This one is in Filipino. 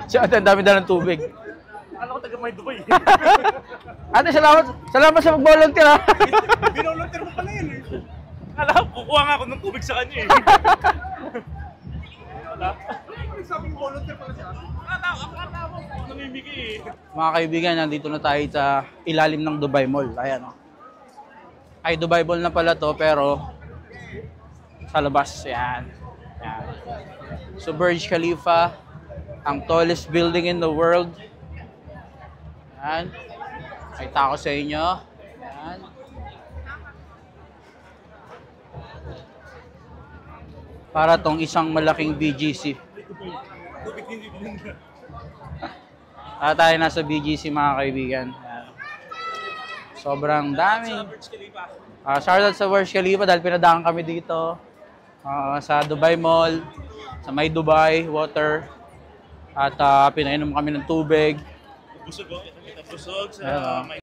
Siya, ate, ang dami dalang tubig. Alam ko taga may Dubai. Ate, salamat sa mag-volunteer ha. Binolunteer mo pala yun eh. Alam ko, kukuha nga ako ng tubig sa kanya eh. Wala. Sabing volunteer pala siya. Akala mo, namimigay eh. Mga kaibigan, nandito na tayo sa ilalim ng Dubai Mall. Ayan o. Ay, Dubai Mall na pala to, pero sa labas. Ayan. Ayan. So, Burj Khalifa, ang tallest building in the world. Ayan. Kita ko sa inyo. Ayan. Para tong isang malaking BGC. Tayo nasa BGC mga kaibigan. Ayan. Sobrang dami. Shoutout sa Burj Khalifa dahil pinadaan kami dito. Sa Dubai Mall, sa May Dubai Water. At pinainom kami ng tubig. Busog sa